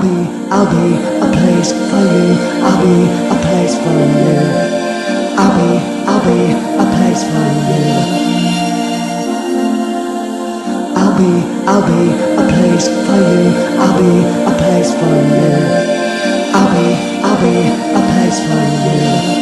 I'll be a place for you. I'll be a place for you. I'll be a place for you. I'll be a place for you. I'll be a place for you. I'll be a place for you.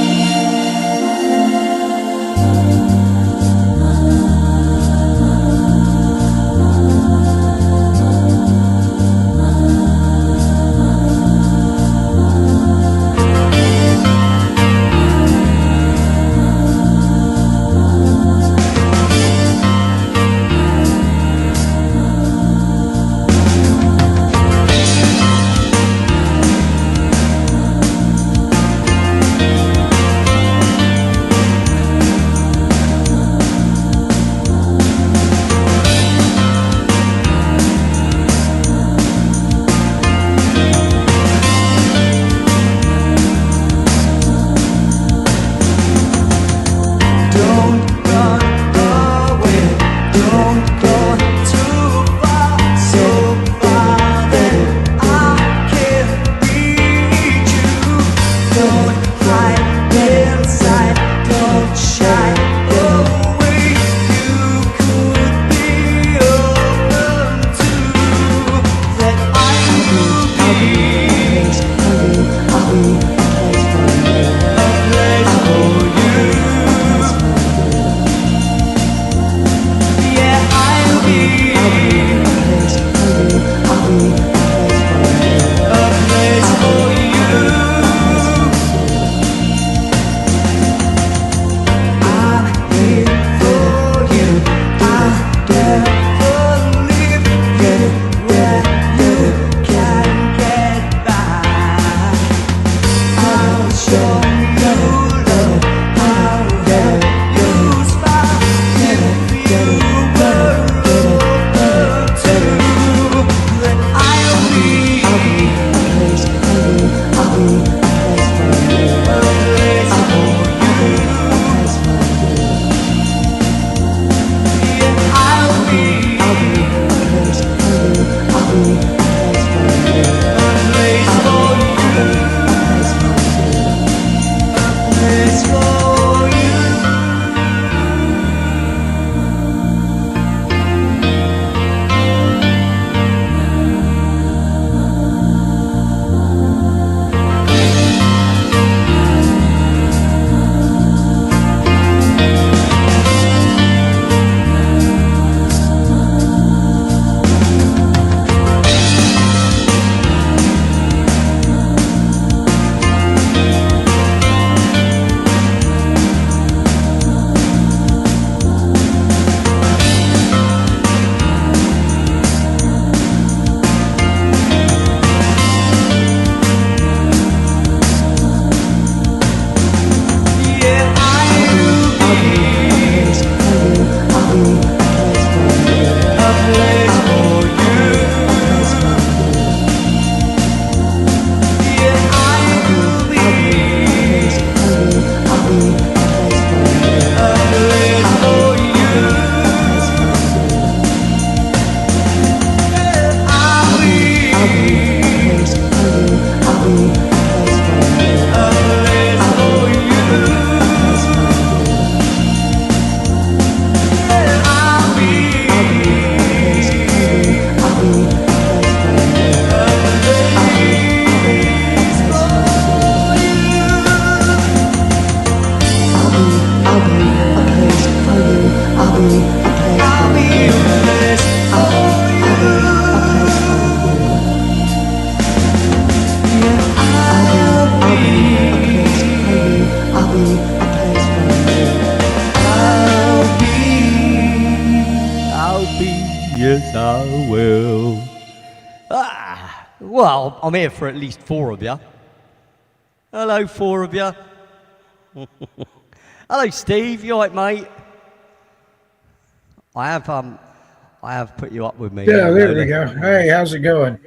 Well, I'm here for at least 4 of you. Hello, 4 of you. Hello, Steve. You all right, mate? I have put you up with me. Yeah, there we go. Hey, how's it going?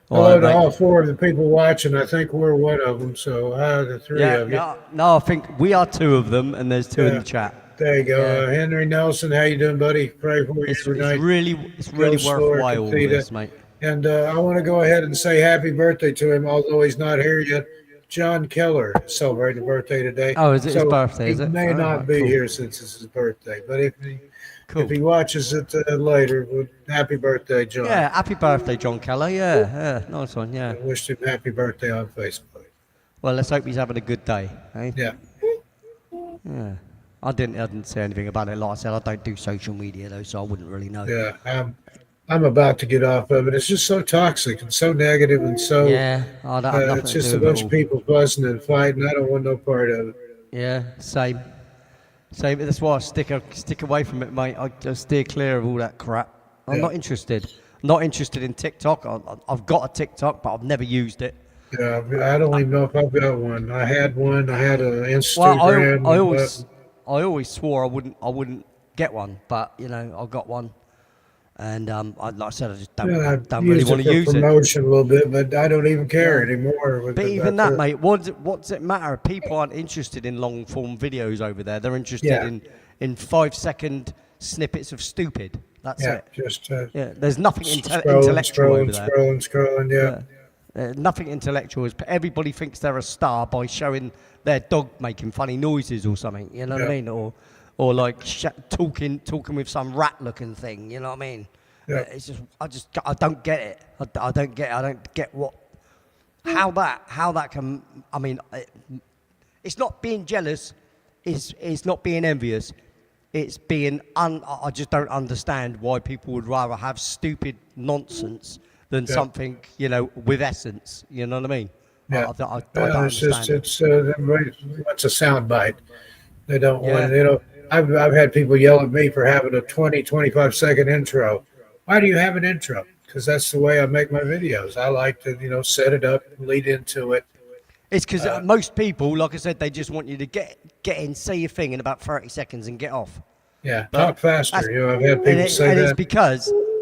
Hello to mate. all 4 of the people watching. I think we're one of them, so the 3 of you. No, I think we are 2 of them, and there's 2 in the chat. There you go. Henry Nelson, how you doing, buddy? Pray for you It's every night. really worthwhile, all this, mate. And I want to go ahead and say happy birthday to him, although he's not here yet. John Keller is celebrating a birthday today. Oh, is it his So birthday, he is it? may Oh, not right, be cool. here since it's his birthday. But if he Cool. watches it later, well, happy birthday, John. Yeah, happy birthday, John Keller. Yeah, nice one, yeah. I wished him happy birthday on Facebook. Well, let's hope he's having a good day, eh? Yeah. Yeah. I didn't say anything about it. Like I said, I don't do social media, though, so I wouldn't really know. Yeah. I'm about to get off of it. It's just so toxic and so negative and so. Yeah, I don't have nothing It's to just do a with it bunch all. of people fussing and fighting. I don't want no part of it. Yeah, same. That's why I stick away from it, mate. I just steer clear of all that crap. I'm Yeah. not interested. Not interested in TikTok. I've got a TikTok, but I've never used it. Yeah, I don't even know if I've got one. I had one. I had an Well, Instagram. I always swore I wouldn't get one, but you know, I got one, and like I said, I just don't really used want it to for use it. promotion a little bit, but I don't even care anymore. But even that, mate, what does it matter? People aren't interested in long form videos over there. They're interested Yeah. in 5-second snippets of stupid. That's Yeah, it. just Yeah, there's nothing scrolling, intellectual over there. scrolling. Yeah. Nothing intellectual. Everybody thinks they're a star by showing their dog making funny noises or something. You know what I Yeah. mean? Or like talking with some rat-looking thing. You know what I mean? Yeah. It's just I don't get it. I don't get. I don't get how that can. I mean, it's not being jealous. It's not being envious. It's being I just don't understand why people would rather have stupid nonsense than Yeah. something, you know, with essence. You know what I mean? Yeah. I don't It's understand. just everybody wants a sound bite. They don't Yeah. want. I've had people yell at me for having a 25-second intro. Why do you have an intro? Because that's the way I make my videos. I like to set it up, lead into it. It's because most people, like I said, they just want you to get in, say your thing in about 30 seconds and get off. Yeah, But talk faster. that's- I've had people say and that.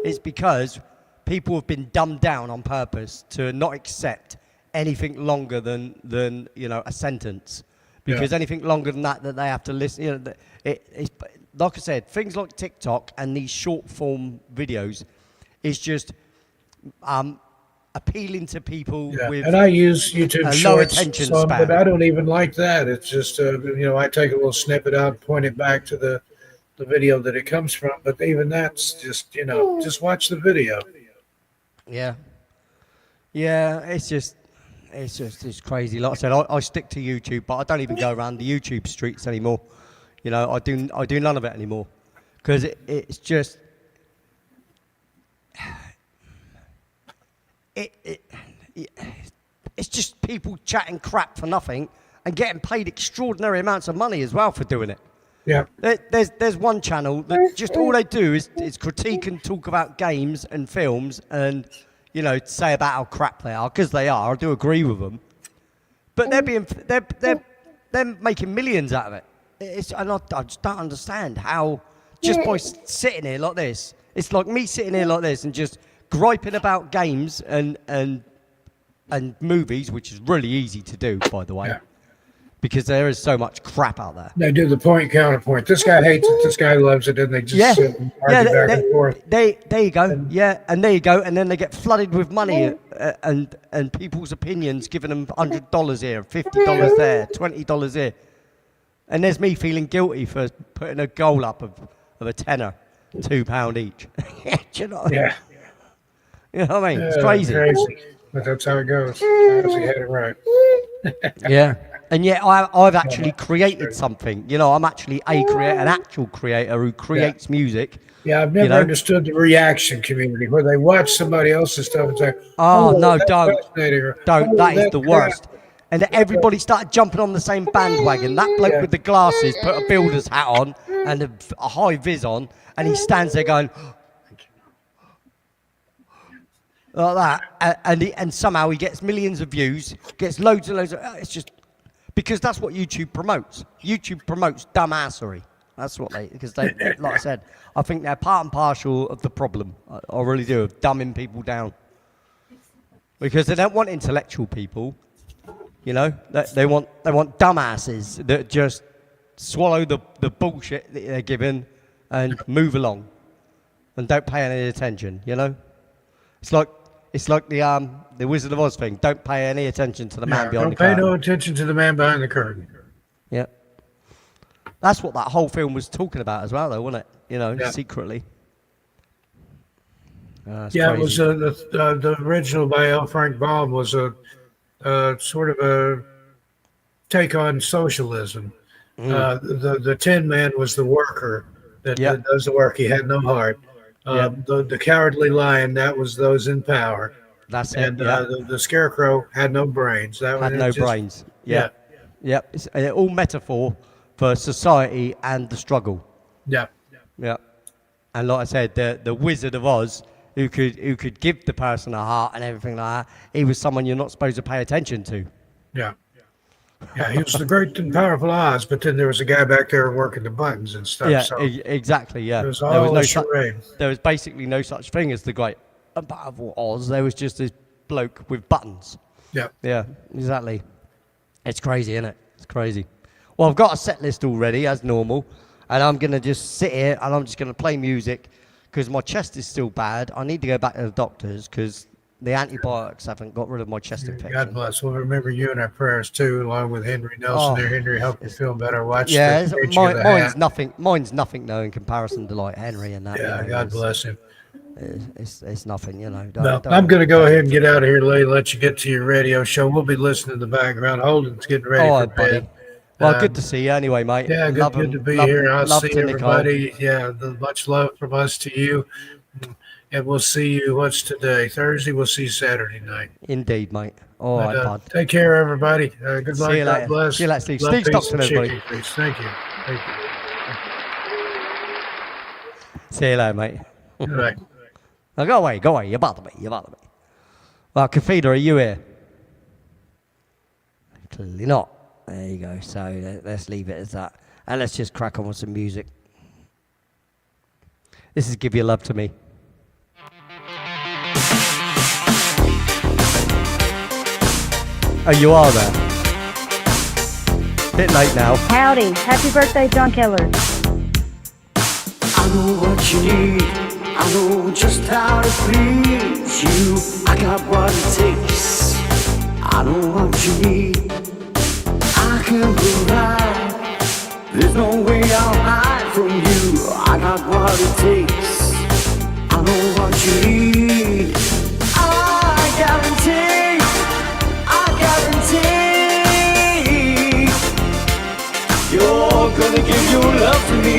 it's because people have been dumbed down on purpose to not accept anything longer than a sentence, because Yeah. anything longer than that they have to listen. It's like I said, things like TikTok and these short form videos is just appealing to people Yeah. with And I use YouTube a low Shorts, attention some, span. but I don't even like that. It's just, I take a little snippet out, point it back to the video that it comes from. But even that's just, just watch the video. Yeah, it's crazy. Like I said, I stick to YouTube, but I don't even go around the YouTube streets anymore. I do none of it anymore, because it's just it's just people chatting crap for nothing and getting paid extraordinary amounts of money as well for doing it. Yeah. There's one channel that just all they do is critique and talk about games and films and say about how crap they are, because they are. I do agree with them, but they're making millions out of it. I just don't understand how, just by sitting here like this, it's like me sitting here like this and just griping about games and movies, which is really easy to do, by the way. Yeah. Because there is so much crap out there. They do the point counterpoint. This guy hates it. This guy loves it, and they just sit and argue back and forth. There you go. And there you go. And then they get flooded with money and people's opinions, giving them $100 here, $50 there, $20 here. And there's me feeling guilty for putting a goal up of a tenner, £2 each. Do you know what I mean? Yeah. You know what I mean? It's crazy. But that's how it goes. I actually had it right. Yeah. And yet I've actually created something. I'm actually an actual creator who creates music. Yeah, I've never understood the reaction community where they watch somebody else's stuff and say, Oh, no, that's don't. fascinating," or, Don't. "Oh, That is that's the crap." worst. And everybody started jumping on the same bandwagon. That bloke with the glasses put a builder's hat on and a high vis on, and he stands there going, like that, and somehow he gets millions of views, gets loads and loads of. It's just because that's what YouTube promotes. YouTube promotes dumbassery. That's what because they, like I said, I think they're part and parcel of the problem. I really do, of dumbing people down, because they don't want intellectual people. They want dumbasses that just swallow the bullshit that they're given and move along and don't pay any attention. It's like It's like the Wizard of Oz thing. Don't pay any attention to the man Yeah, behind don't the pay curtain. no attention to the man behind the curtain. Yeah. That's what that whole film was talking about as well, though, wasn't it? You know, Yeah. secretly. It's Yeah, it was crazy. the original by L. Frank Baum was a sort of a take on socialism. The Tin Man was the worker that, Yeah. that does the work. He had no heart. Yeah. The Cowardly Lion, that was those in power. That's And it. Yeah. the Scarecrow had no brains. That Had was no just- brains. Yeah. Yep. It's all metaphor for society and the struggle. Yeah. Yeah. And like I said, the Wizard of Oz, who could give the person a heart and everything like that, he was someone you're not supposed to pay attention to. Yeah. Yeah, he was the great and powerful Oz, but then there was a guy back there working the buttons and stuff. Yeah, so exactly. Yeah. it was There all no a su- charade. there was basically no such thing as the great and powerful Oz. There was just this bloke with buttons. Yeah. Yeah, exactly. It's crazy, isn't it? It's crazy. Well, I've got a set list already, as normal, and I'm going to just sit here and I'm just going to play music because my chest is still bad. I need to go back to the doctors because the antibiotics haven't got rid of my chest God infection. bless. We'll remember you in our prayers too, along with Henry Nelson. Oh. There, Henry, help you feel better. Watch Yeah, the it's- picture of the mine's hat. nothing. Mine's nothing, though, in comparison to like Henry and that. you Yeah, know, God it's- bless him. It's nothing, you know. No, I'm going to go ahead and get out of here, Lee. Let you get to your radio show. We'll be listening in the background. Holden's getting ready All for right, buddy. bed. Well, Um, good to see you anyway, mate. Yeah, Love good 'em- to be love- here. I'll love see to Nicole. everybody. Yeah, much love from us to you. And we'll see you, what's today? Thursday. We'll see you Saturday night. Indeed, mate. All But, right, bud. take care, everybody. Good See luck. you God later. bless. See you later, Steve. Love, Steve's peace, doctor, and everybody. chicken grease. Thank you. Thank you. See you later, mate. Good night. Now go away, go away. You bother me, you bother me. Well, Kafida, are you here? Clearly not. There you go. So let's leave it as that. And let's just crack on with some music. This is Give Your Love to Me. Oh, you are there. Bit late now. Howdy. Happy birthday, John Keller. I know what you need. I know just how to please you. I got what it takes. I know what you need. I can provide. There's no way I'll hide from you. I got what it takes. I know what you need. I guarantee. I guarantee. You're gonna give your love to me.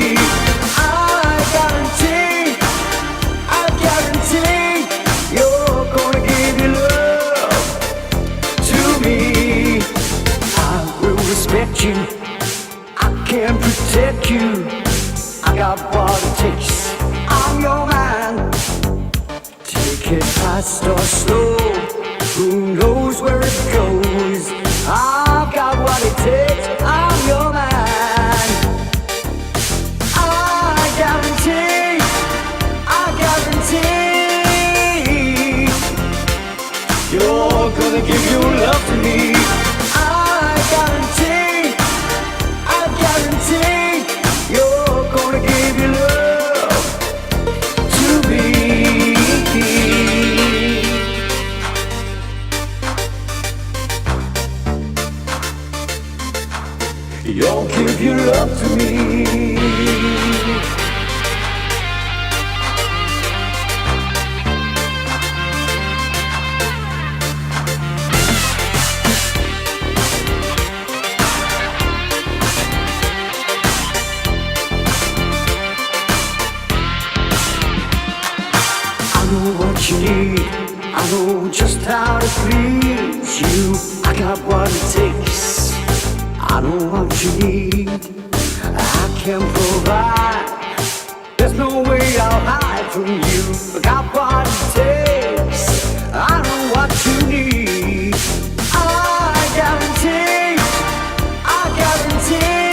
I guarantee. I guarantee. You're gonna give your love to me. I will respect you. I can protect you. I got what it takes. I'm your man. Take it fast or slow. Who knows where it goes? I've got what it takes. I'm your man. I guarantee. I guarantee. You're gonna give your love to me. I guarantee. I guarantee. You're gonna give your love to me. You'll give your love to me. I know what you need. I know just how to please you. I got what it takes. I know what you need. I can provide. There's no way I'll hide from you. I got what it takes. I know what you need. I guarantee. I guarantee.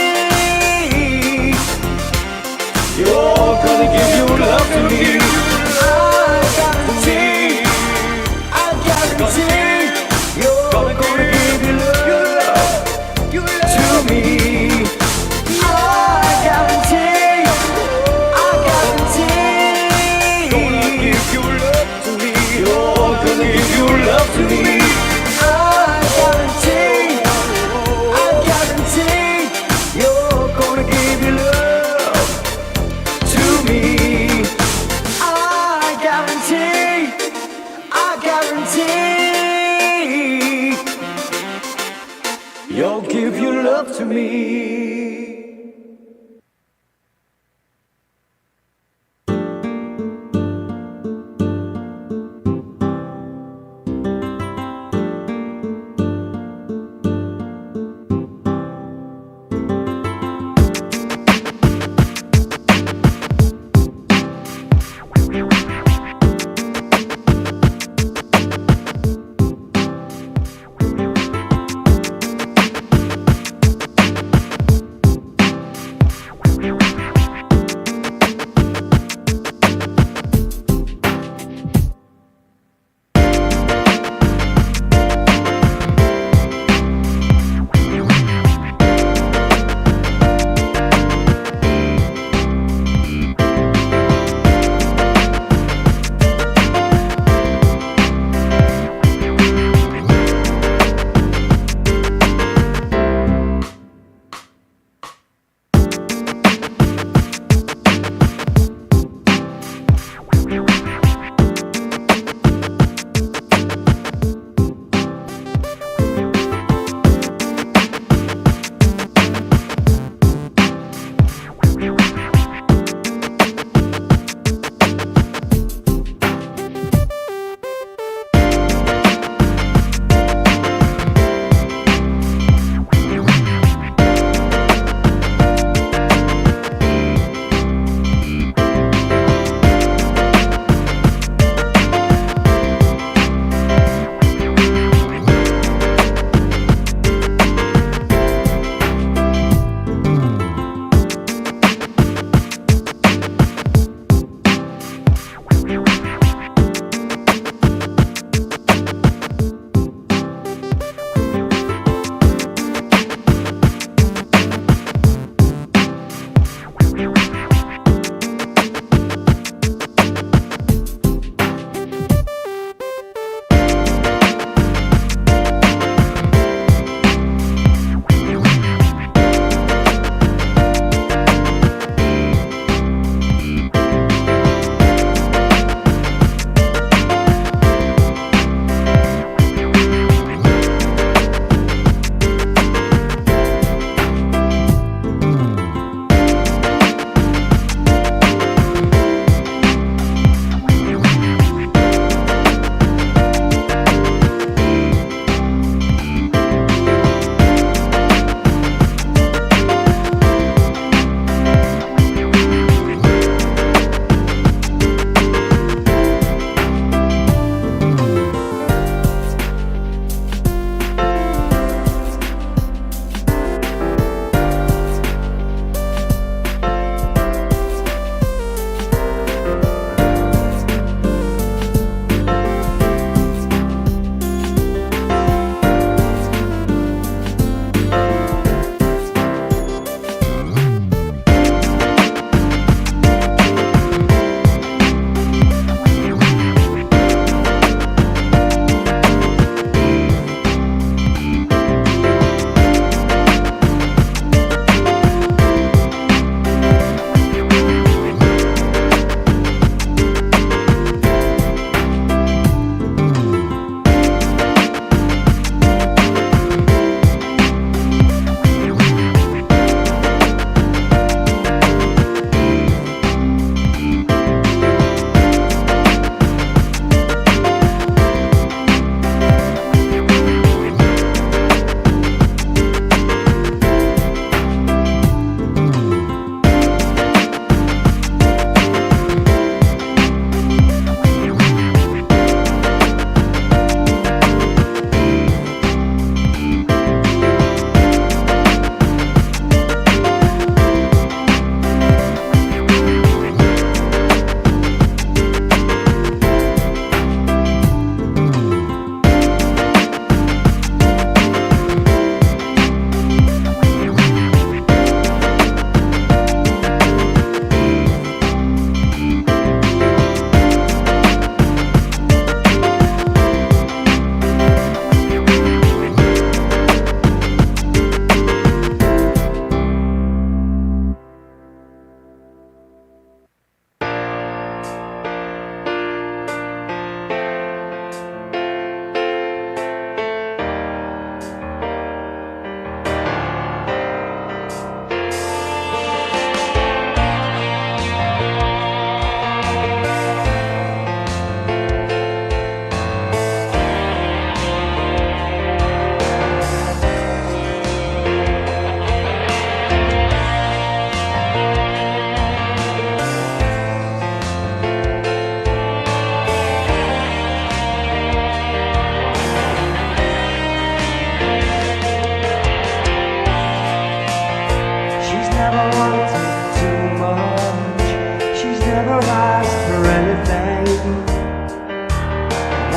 You're gonna give your love to me. I guarantee. I guarantee. You're gonna give your love to me. I guarantee. I guarantee. to me. I guarantee you're gonna give your love to me. I guarantee you'll give your love to me.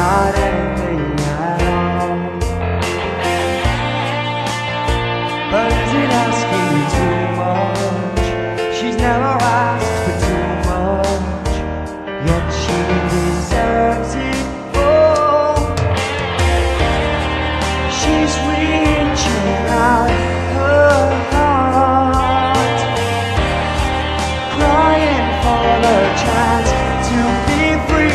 not anything at all. But is it asking too much? She's never asked for too much, yet she deserves it all. She's reaching out her heart, crying for the chance to be free.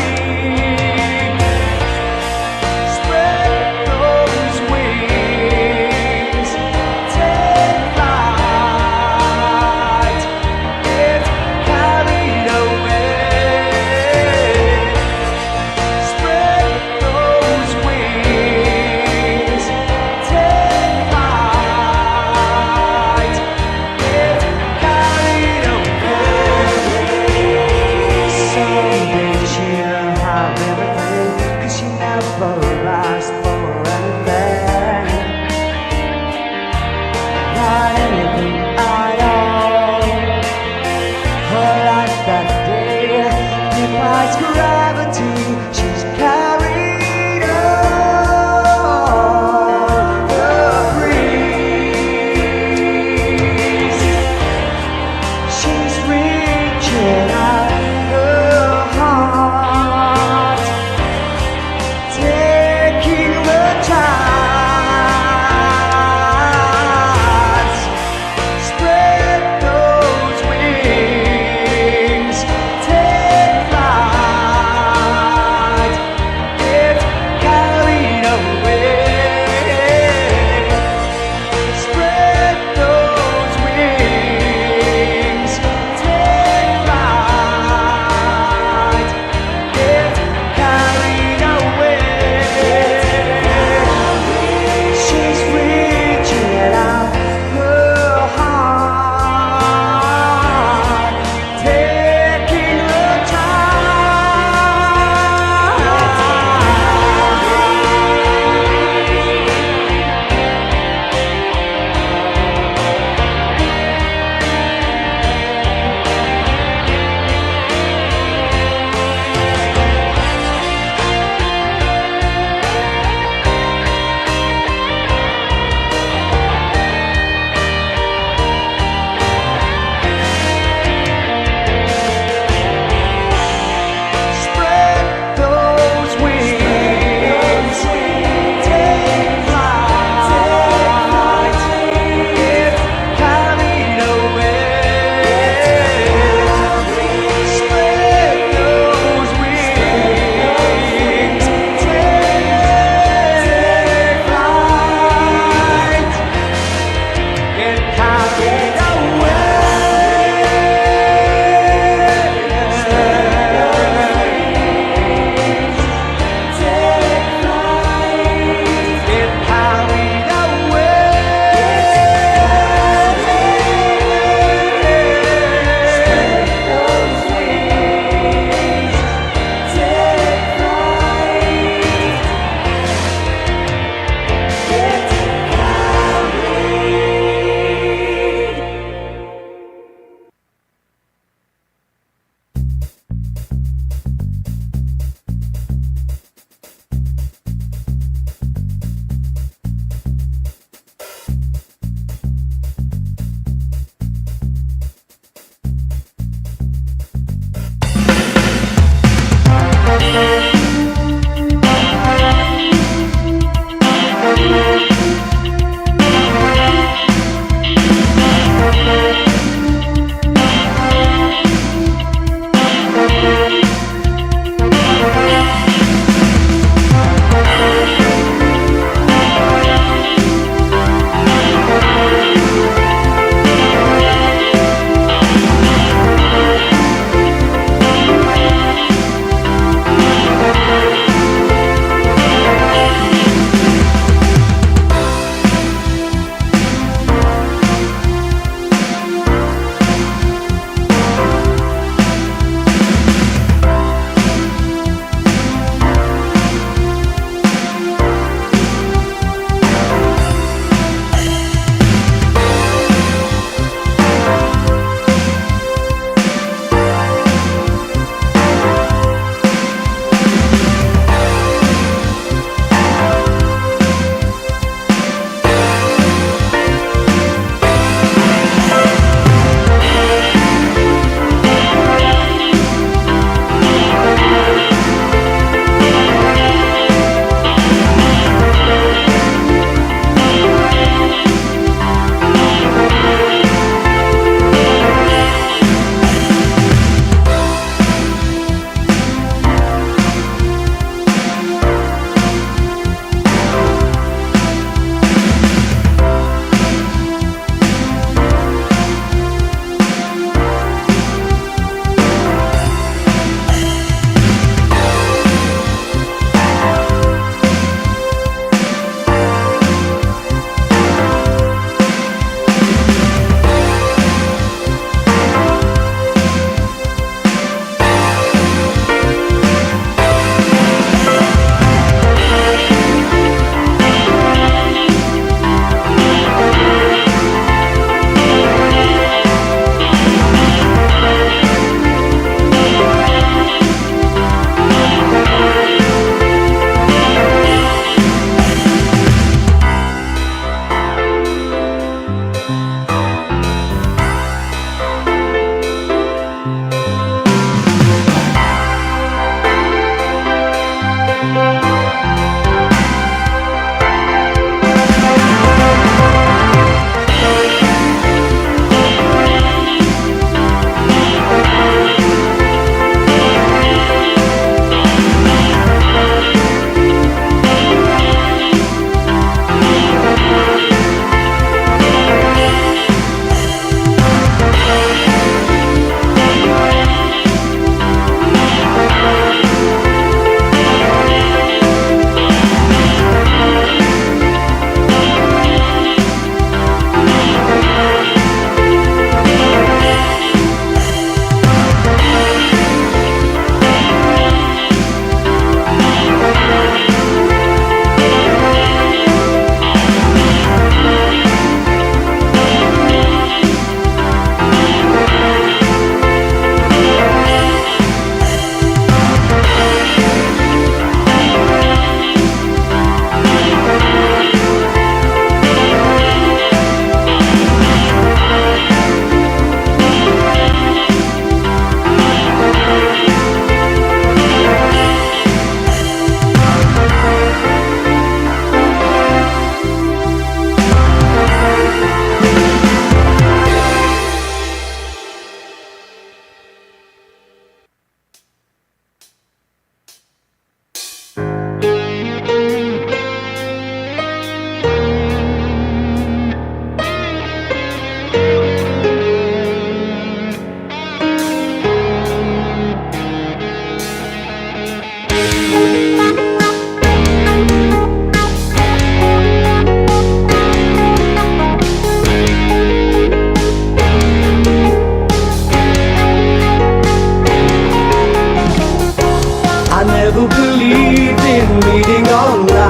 believed in meeting online,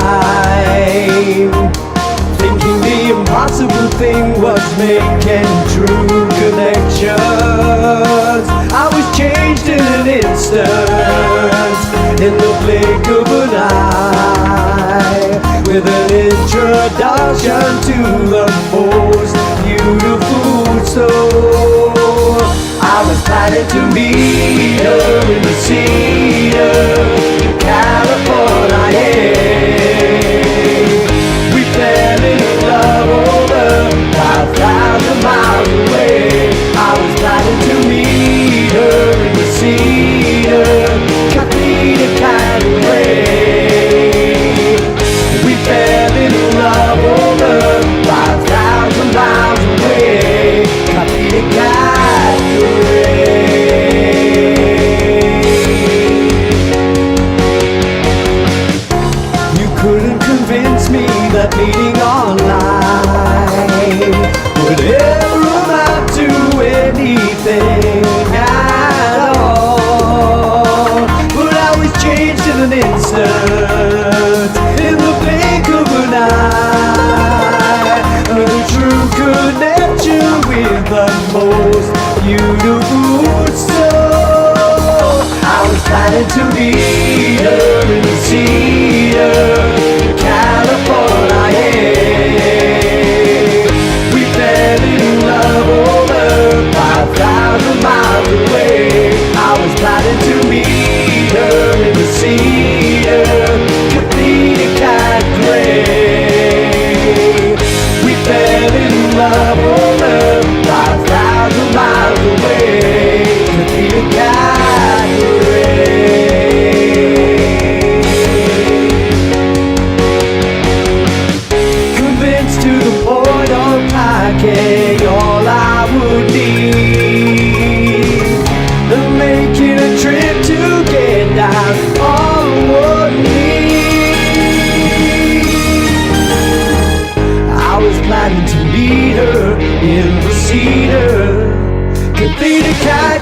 thinking the impossible thing was making true connections. I was changed in an instant, in the blink of an eye, with an introduction to the most beautiful soul. I was planning to meet her in the Cedar, California. We fell in love over 5,000 miles away. I was planning to meet her in the Cedar, Capita Cadillac. We fell in love over 5,000 miles away, Capita Cadillac. You couldn't convince me that meeting online would ever amount to anything at all. But I was changed in an instant, in the blink of an eye, a true connection with the most beautiful soul. I was planning to meet her in the Cedar, California. We fell in love over 5,000 miles away. I was planning to meet her in the Cedar, Capita Cadillac. We fell in love over 5,000 miles away, Capita Cadillac. Convinced to the point of packing all I would need, and making a trip to get down on one knee. I was planning to meet her in the Cedar, Capita Cadillac.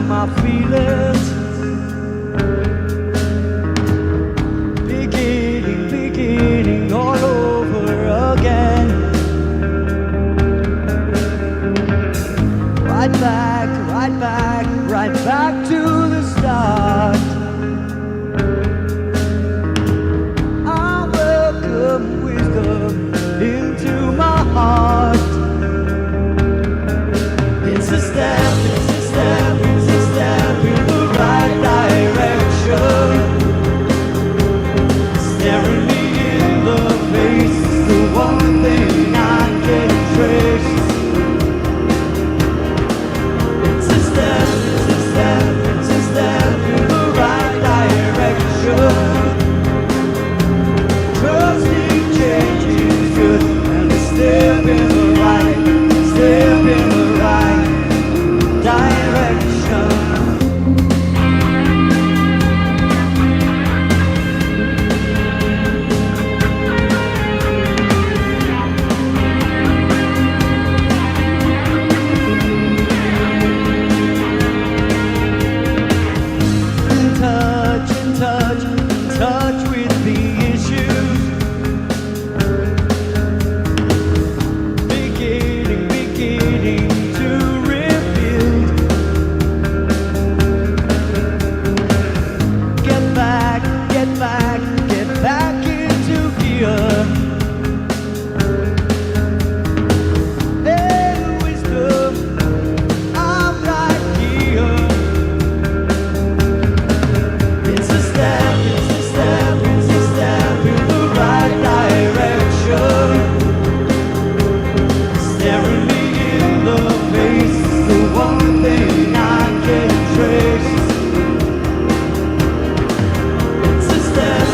my feelings. Beginning all over again. Right back to the start. I welcome wisdom into my heart. It's a step in the right direction. Staring me in the face, the one thing I can trace. It's a step in the right direction. Trusting change is good, and a step in the right direction. In touch with the issues. Beginning to rebuild. Get back into gear. And wisdom, I'm right here. It's a step in the right direction. Staring me in the face, the one thing I can trace. It's a step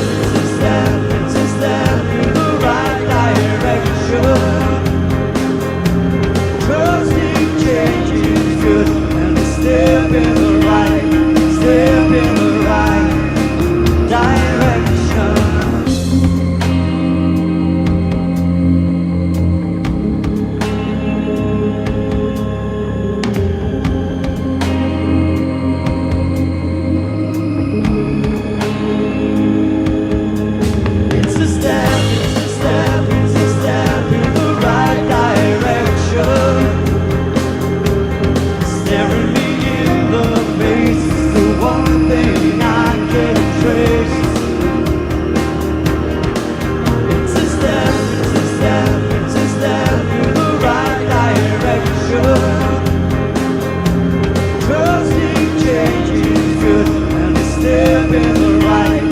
in the right direction. Trusting change is good, and a step in the right direction. It's a step in the right direction. Staring me in the face, the one thing I can trace. It's a step in the right direction. Trusting change is good, and a step in the right.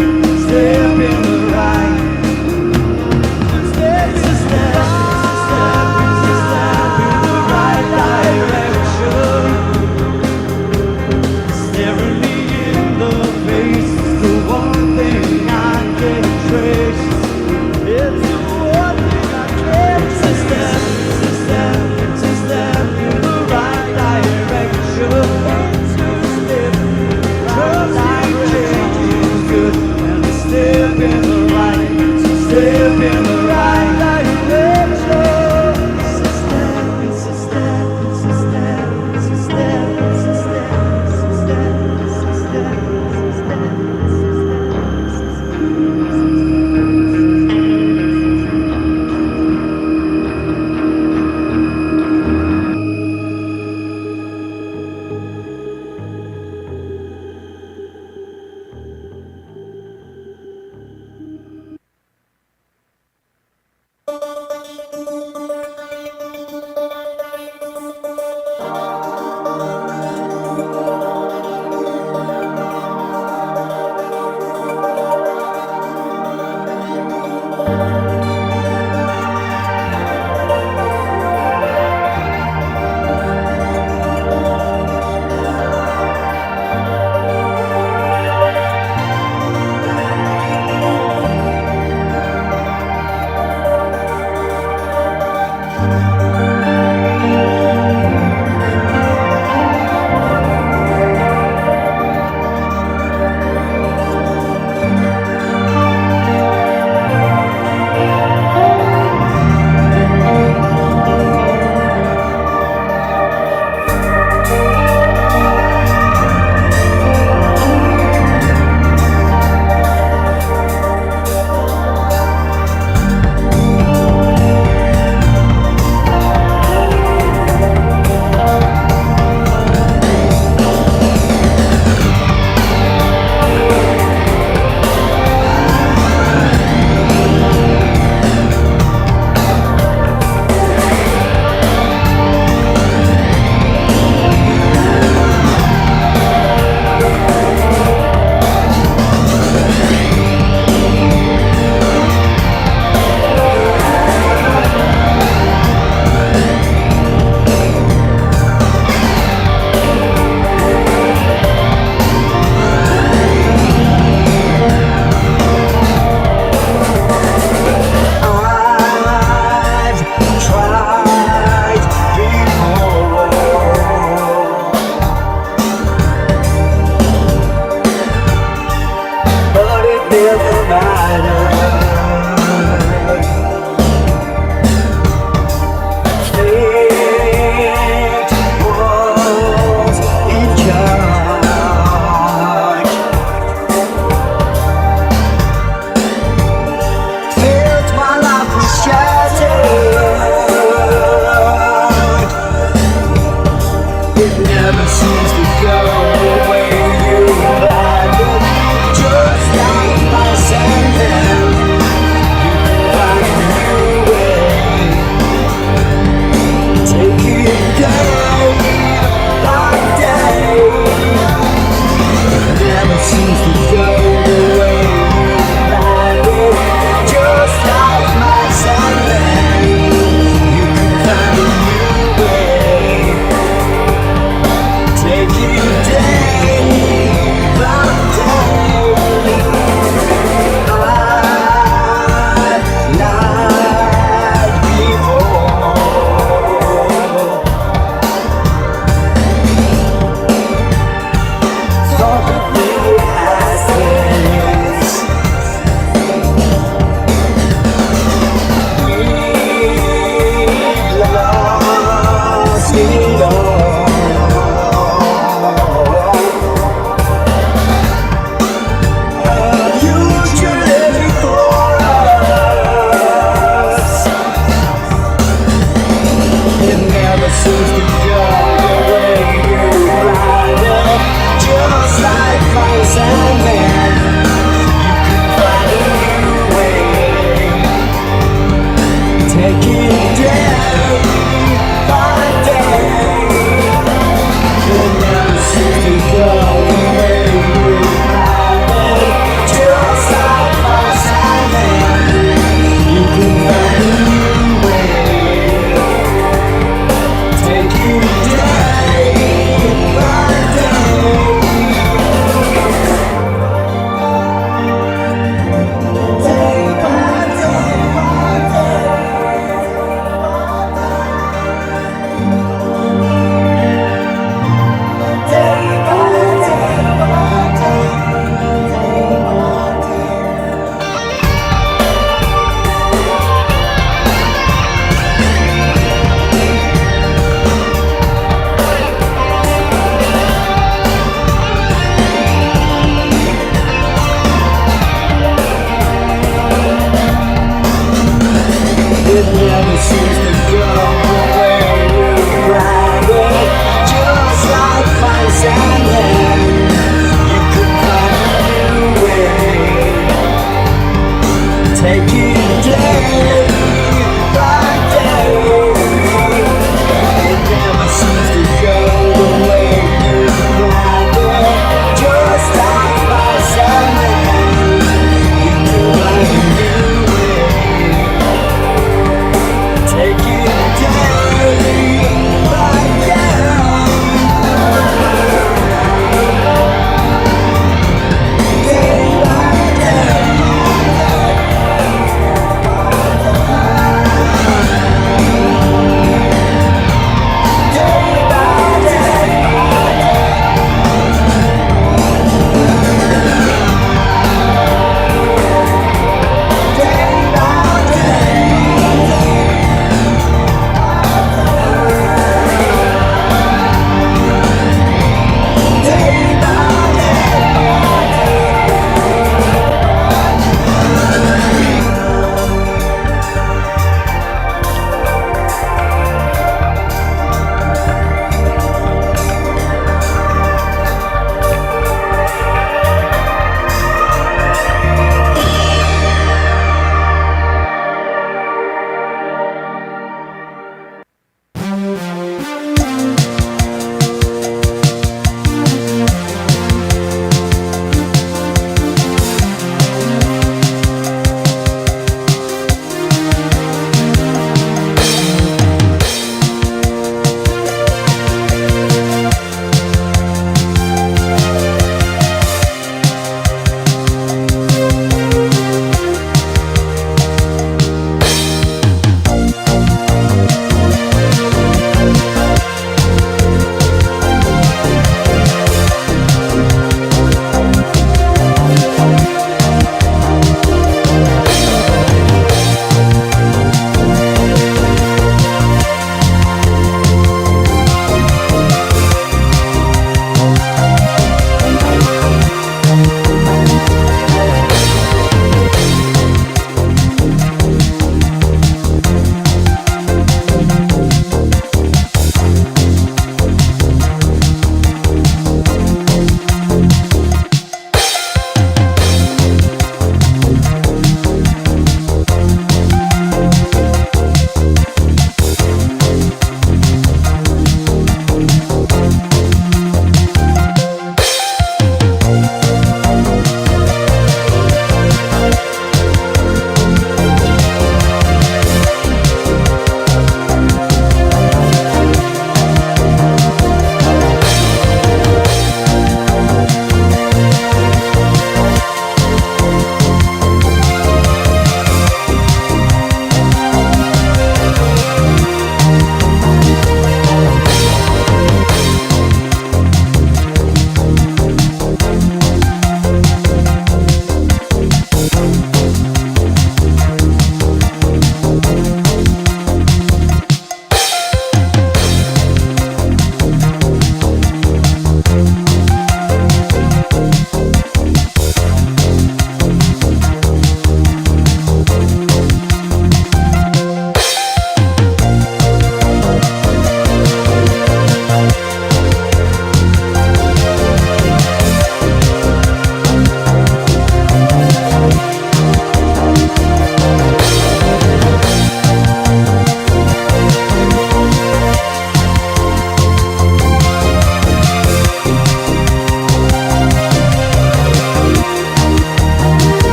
It's a step in the right direction. never seems to go the way you planned it. Just like my sentence, you can find a new way. Take it down by day. Never seems to go the way you planned it. Just like my sentence, you can find a new way. Take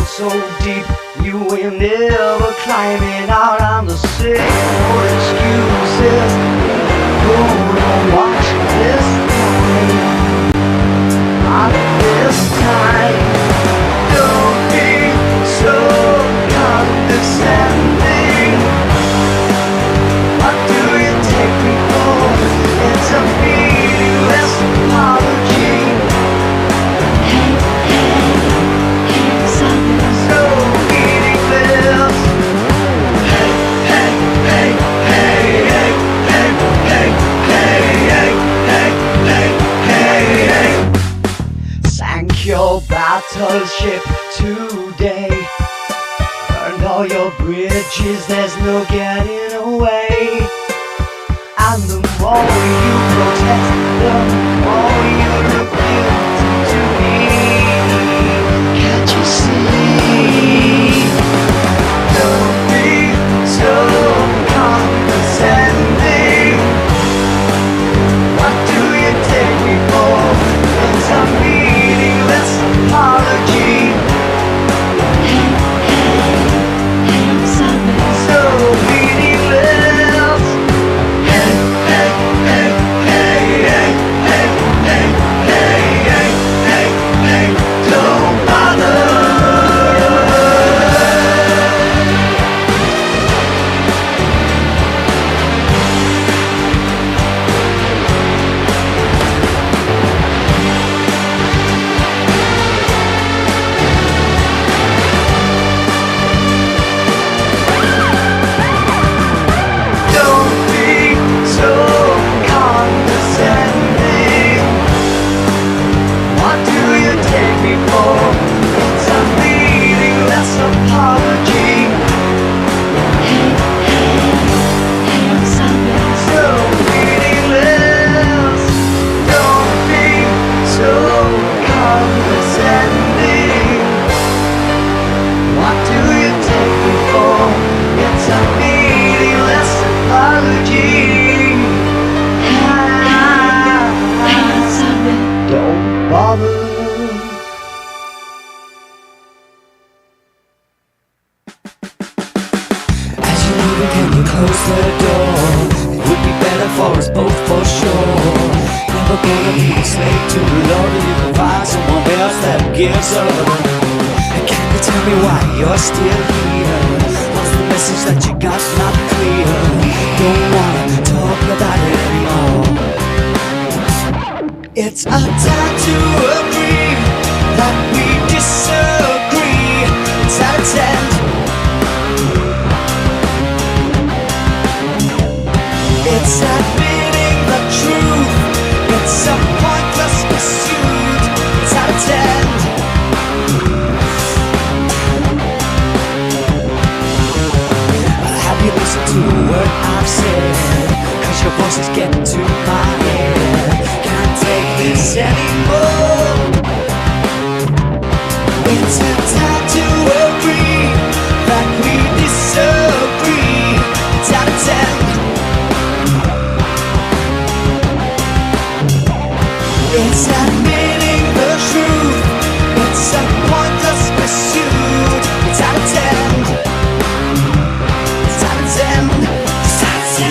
so deep, you ain't never climbing out on the same no excuses. Gonna watch this time, not this time. Don't be so condescending. What do you take me for? It's a meaningless apology. So meaningless. Hey, hey, hey, hey, hey, hey, hey, hey, hey, hey, hey, hey. Sank your battleship today. Burned all your bridges, there's no getting away. And the more you protest, the more you look guilty to me. Can't you see? Don't be so condescending. What do you take me for? It's a meaningless apology. So meaningless. Hey, hey, hey, hey, hey, hey, hey, hey, hey, hey, hey, don't bother. Don't be so condescending. What do you take me for? It's a meaningless apology. So meaningless. Don't be so condescending. What do you take me for? It's a meaningless apology. Don't bother. As you leave again, you close the door. It would be better for us both for sure. Never gonna be a slave to the Lord, and you can find someone else that gives up. And can you tell me why you're still here? What's the message that you got not clear? Don't wanna talk about it anymore. It's our time to agree that we disagree. It's our time. It's admitting the truth. It's a pointless pursuit. It's out of 10. Have you listened to a word I've said? 'Cause your voice is getting to my head. Can't take this anymore. It's a time to agree that we disagree. It's out of 10. It's admitting the truth. It's a pointless pursuit. It's out of 10. It's out of 10. It's out of 10.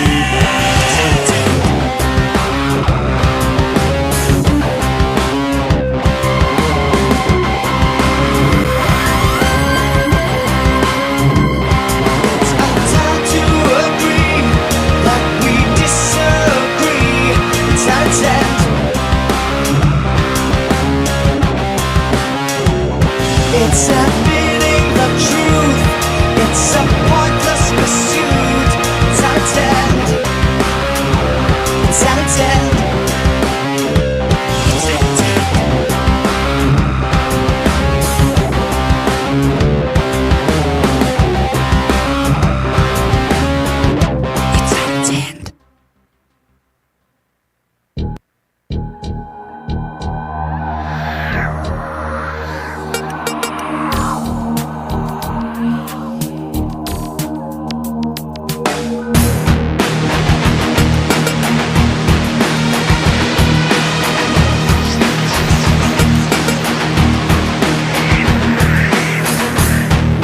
It's our time to agree that we disagree. It's out of 10. It's admitting the truth. It's a pointless pursuit. It's out of 10. It's out of 10. It's out of 10. It's out of 10.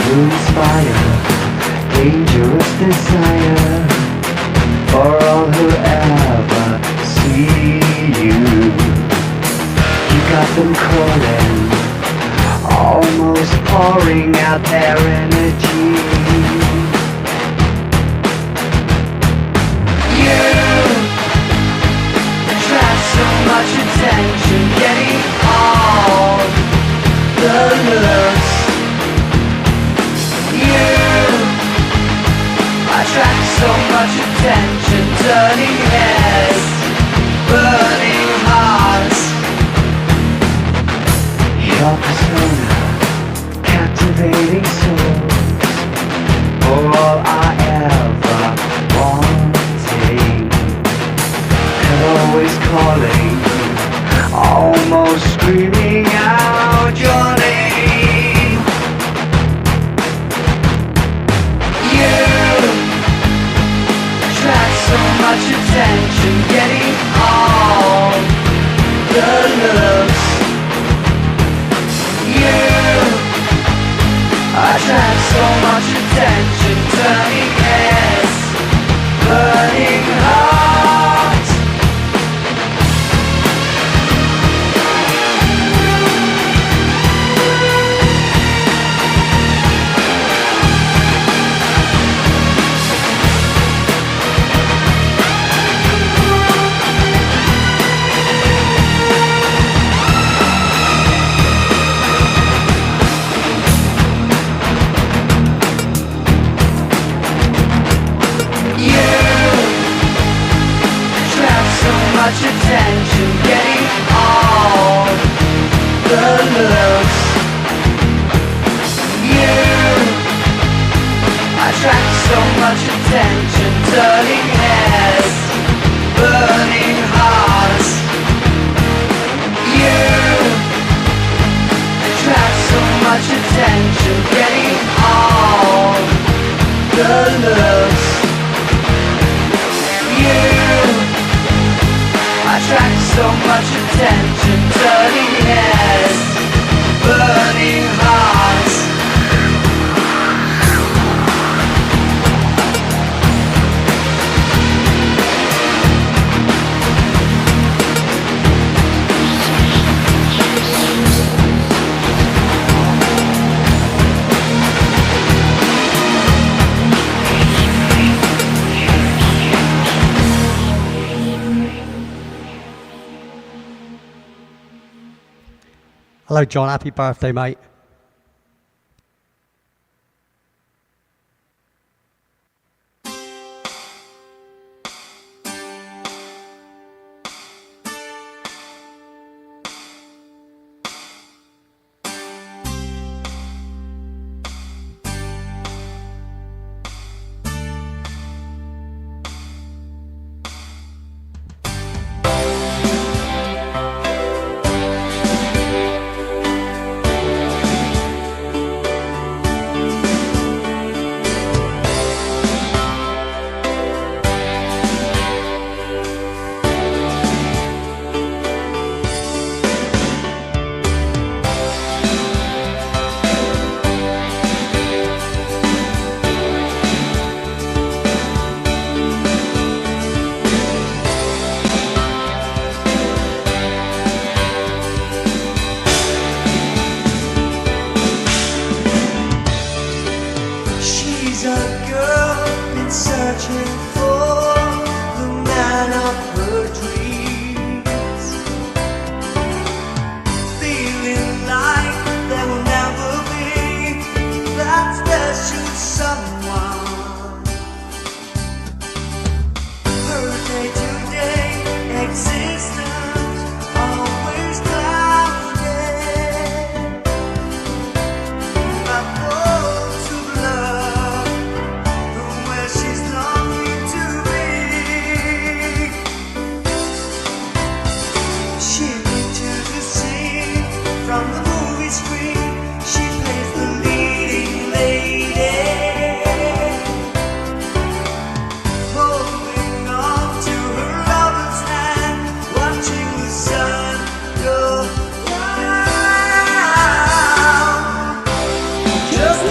to inspire dangerous desire for all who ever see you. You got them calling, almost pouring out their energy. You attract so much attention, getting all the looks. You attract so much attention, turning heads, burning hearts. Your persona, captivating souls, for all I ever wanting, and always calling, almost screaming out your name. You attract so much attention, getting all the looks. You attract so much attention, turning heads, burning hearts. Much attention, getting all the looks. You attract so much attention, turning heads, burning hearts. You attract so much attention, getting all the looks. You attract so much attention, turning heads, burning hearts. Hello, John. Happy birthday, mate. Just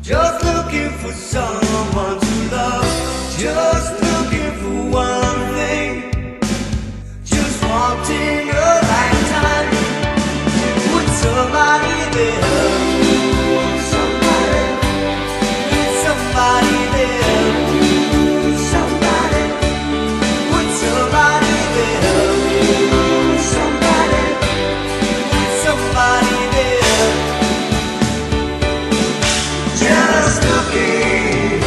Just looking for someone to love. Just looking for one thing. Just wanting a lifetime with somebody there. Somebody, somebody there. Somebody, with somebody there. Somebody, somebody there. Just looking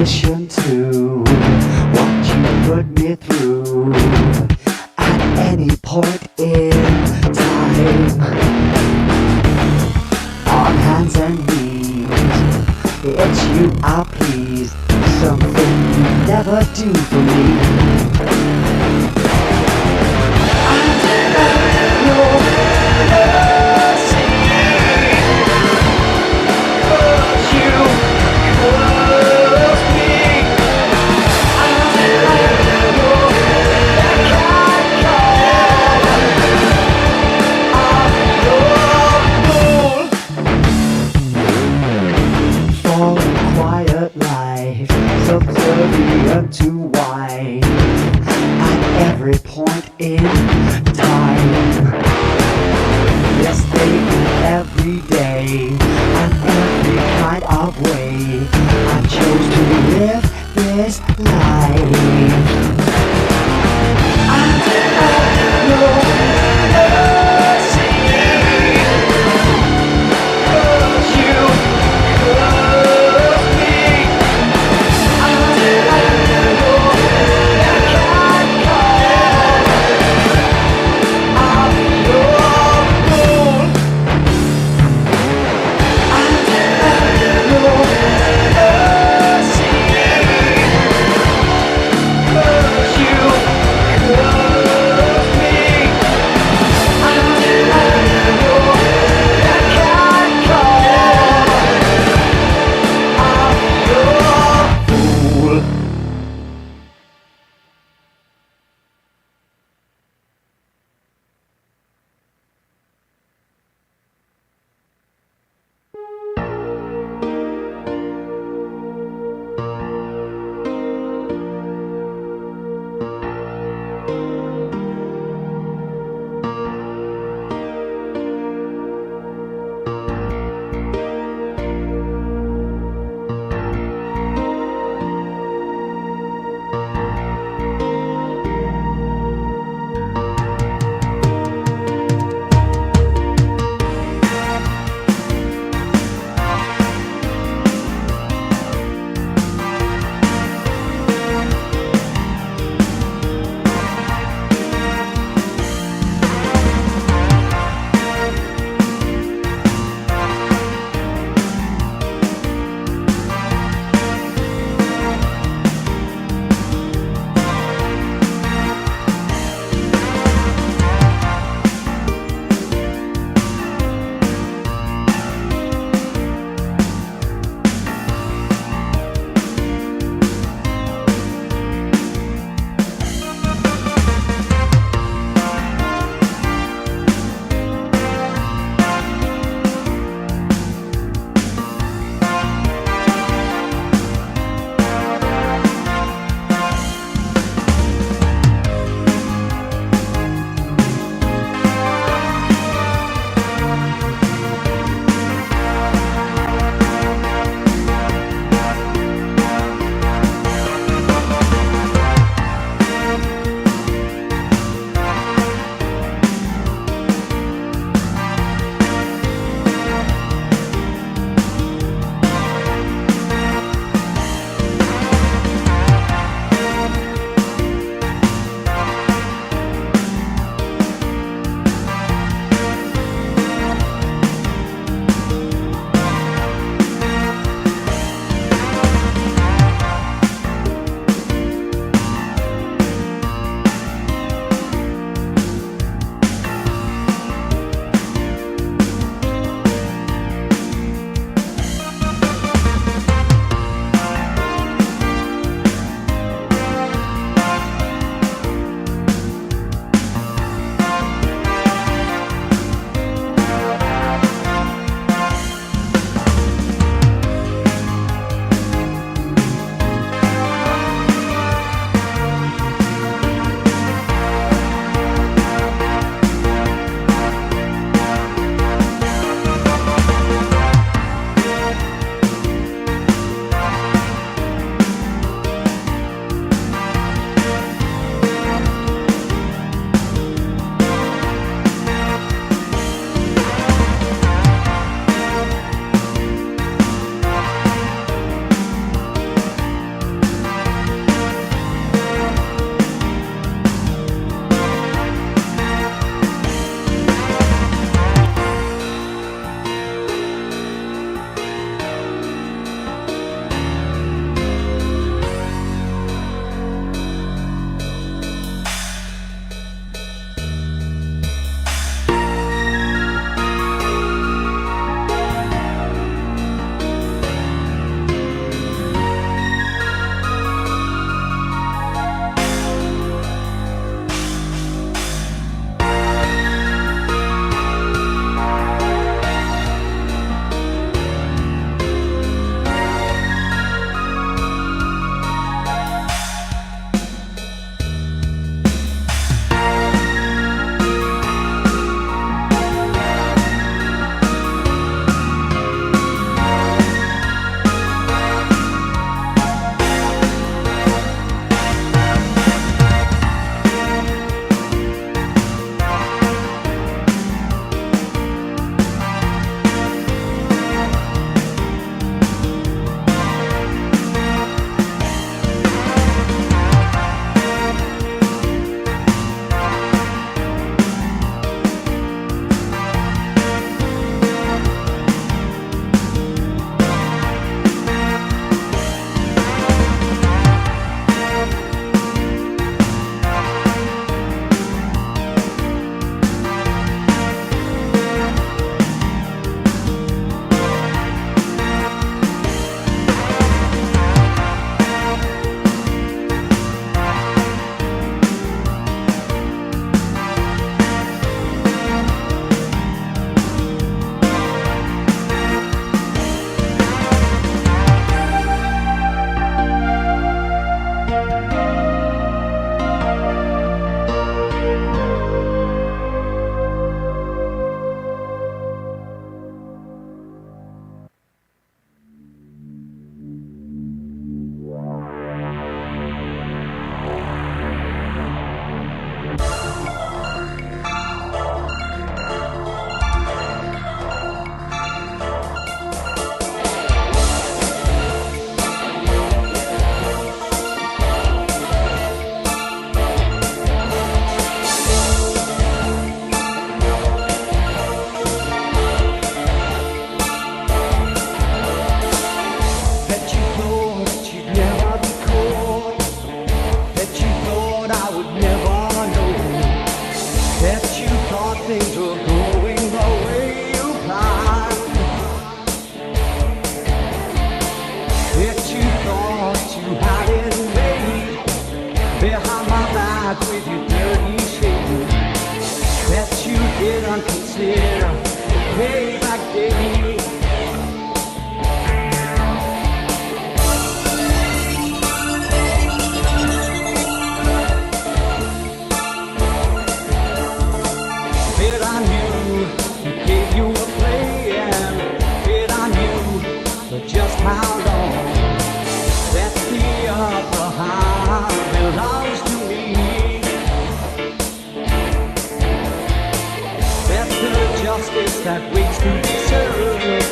admission to what you put me through at any point in time. On hands and knees, it's you I please, something you never do for me. Subservient to why at every point in time. Yes, day and every day, and every kind of way, I chose to live this life. I hide with your dirty shame that you didn't consider payback day. But I knew he gave you a plan. But I knew for just how long that the upper hand belongs to me. That the justice that waits to be served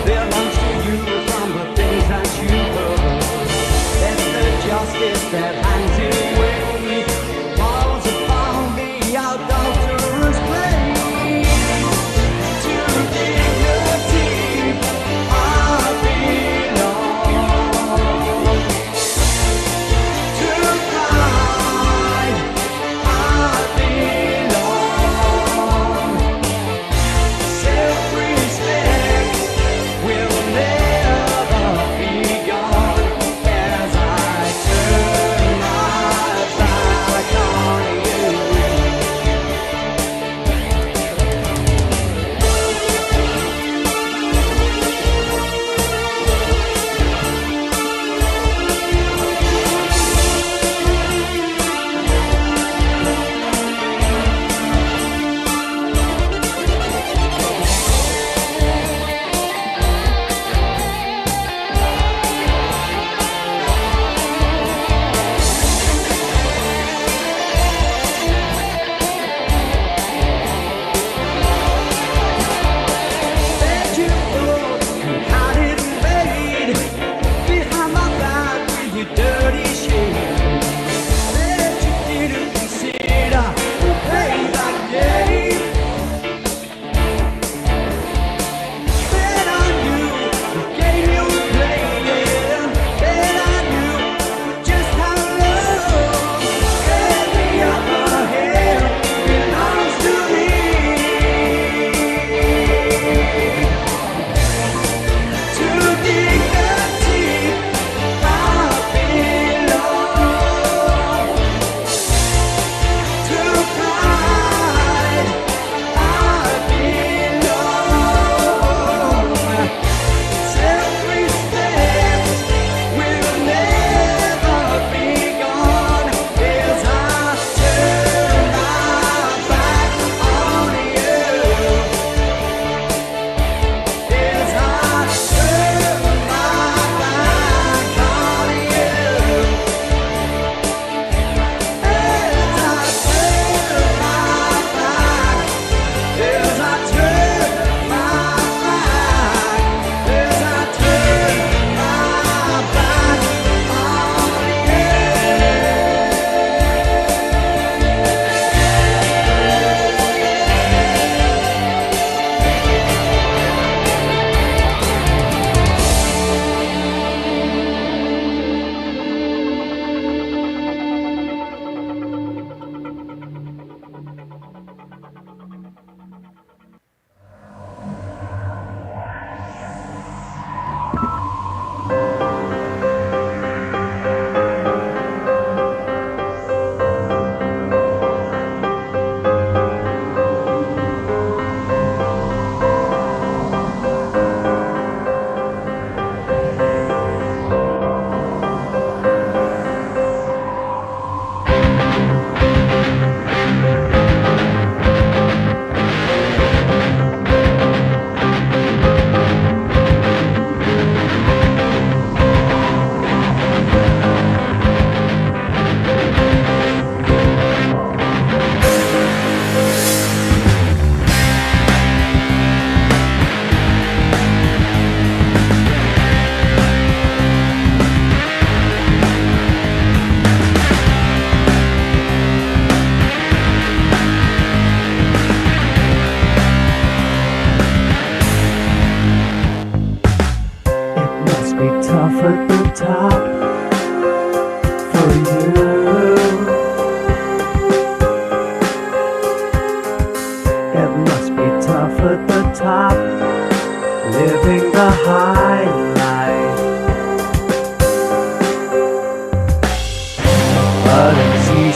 belongs to you from the things that you heard. That the justice that hangs in wait falls upon the adulterous blade. To dignity I belong. To pride I belong. Self-respect will never be gone as I turn my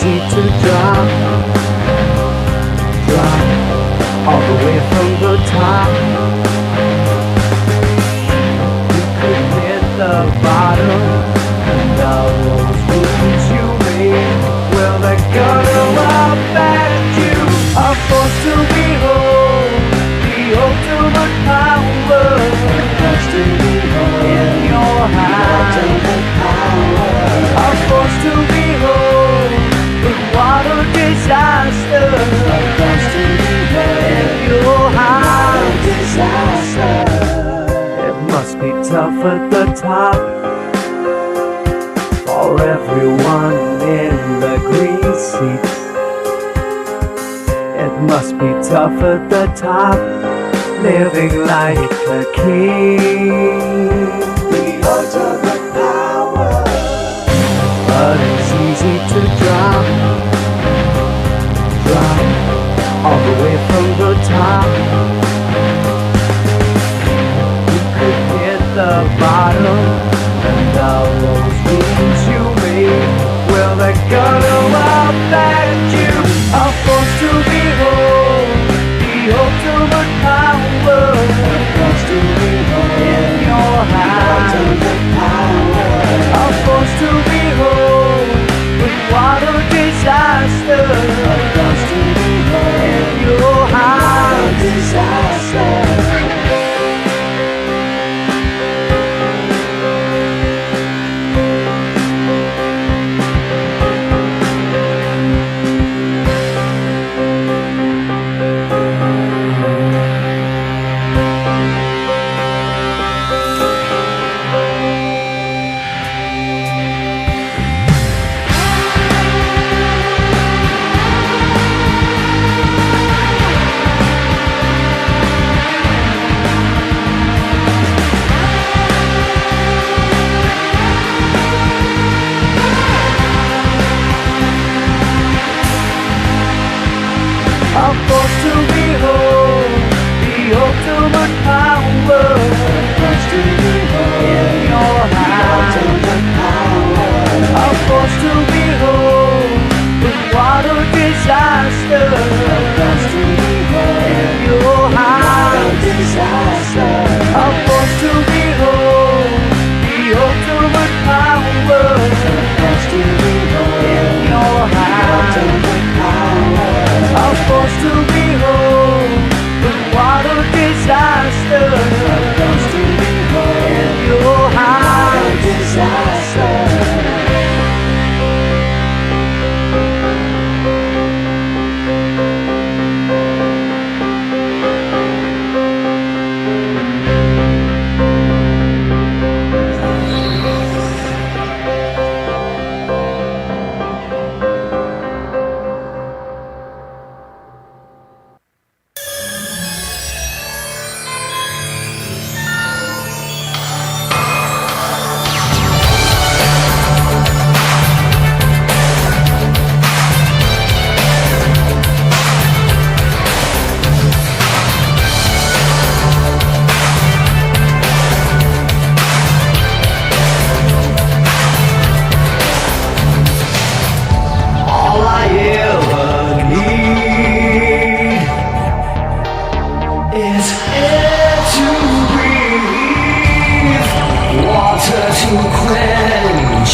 easy to drop all the way from the top. You could hit the bottom, and all those moves you made, well, they're gonna laugh at you. A force to behold, the ultimate power in your hand. A force to behold, but what a disaster in your hand. It must be tough at the top for everyone in the green seats. It must be tough at the top, living like a king. The ultimate power. But it's easy to drop all the way from the top. You could hit the bottom, and all those moves you made, well, they're gonna laugh at you. A force to behold, the ultimate power in your hand. A force to behold, but what a disaster in your hand. A force to behold, the ultimate power in your hand. A force to behold, but what a disaster in your hand. A force to behold, the ultimate power in your hand. A force to behold, but what a disaster in your hand. All I ever need is air to breathe, water to quench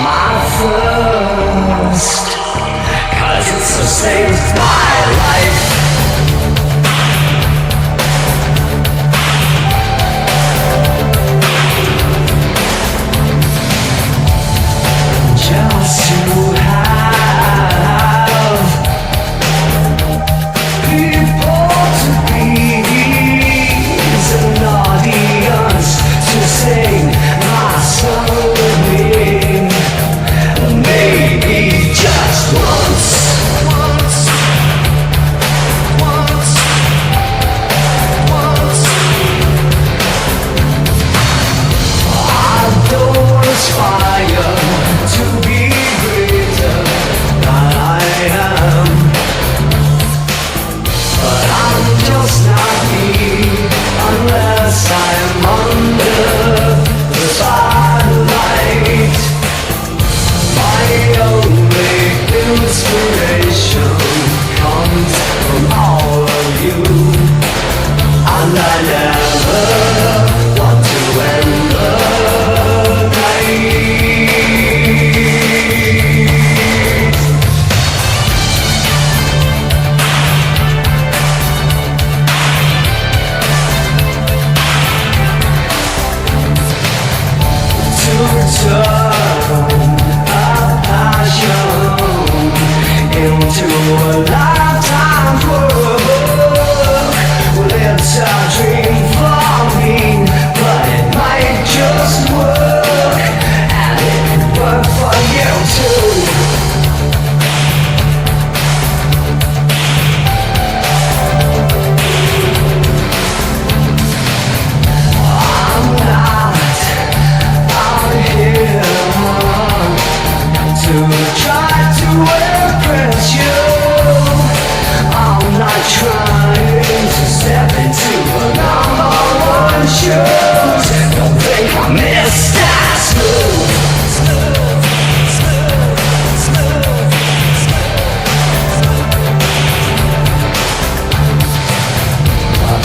my thirst, 'cause it sustains my life. Just to have people to please, an audience to sing my song with, maybe just once. inspiration comes from all of you, and I never want to end the night. To turn a passion into a lifetime work. Well, it's a dream for me, but it might just work, and it could work for you too. I'm not out here to try to impress you. I'm not trying to step into a number one shoes. Don't think I missed that smooth.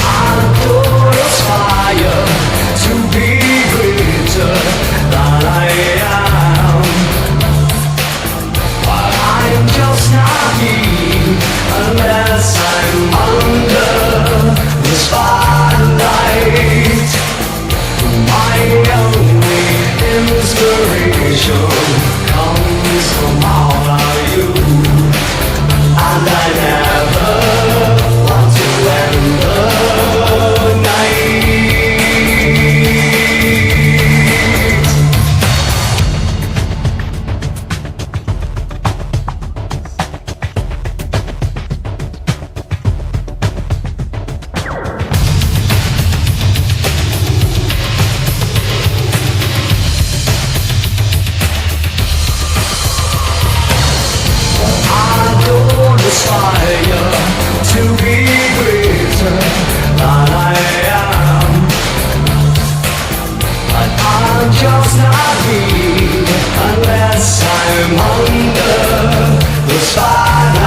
I don't aspire to be greater than I am, but I'm just not me unless I'm under the spotlight. My only inspiration comes from all of you, and I never want to end the night. I don't aspire to be greater than I am, but I'm just not me unless I'm under the spotlight.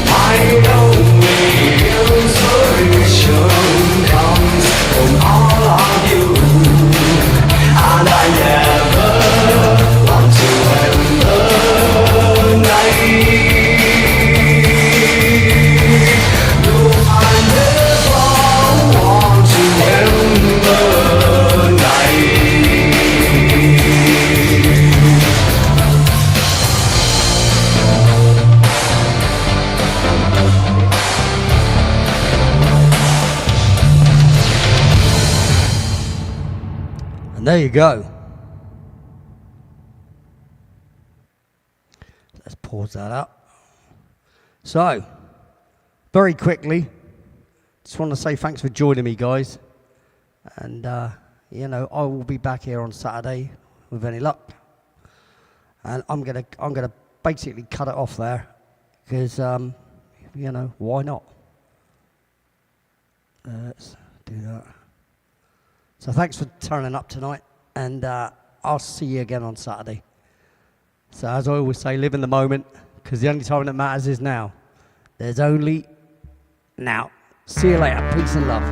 My only inspiration comes from all of you, and I never want to end the night. No, I never want to end the night. And there you go. Let's pause that up. So, very quickly, just want to say thanks for joining me, guys. And, you know, I will be back here on Saturday with any luck. And I'm gonna basically cut it off there because, you know, why not? Let's do that. So thanks for turning up tonight, and I'll see you again on Saturday. So as I always say, live in the moment, because the only time that matters is now. There's only now. See you later. Peace and love.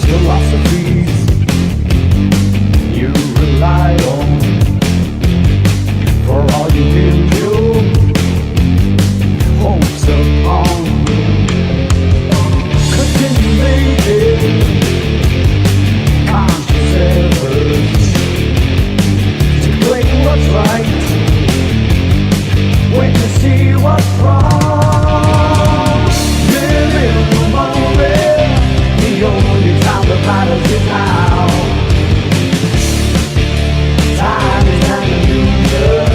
philosophies you rely on for all you can do. Hopes upon continue making conscious efforts to claim what's right when you see what's wrong. Live in the moment, the only time that matters is now. Time is an illusion.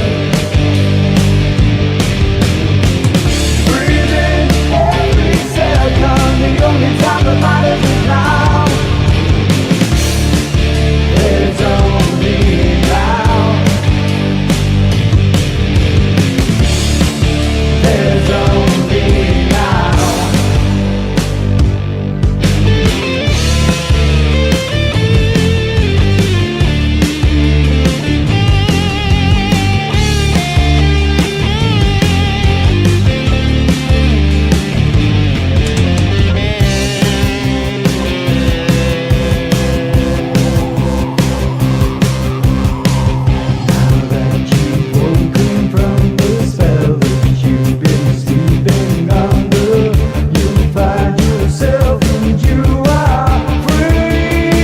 Breathe in every second, the only time that matters is now. There's only now. There's only now. Now that you've woken from the spell that you've been sleeping under, you find yourself and you are free.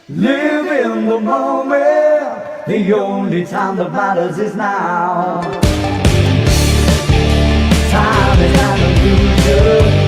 Live in the moment, the only time that matters is now. Time is an illusion.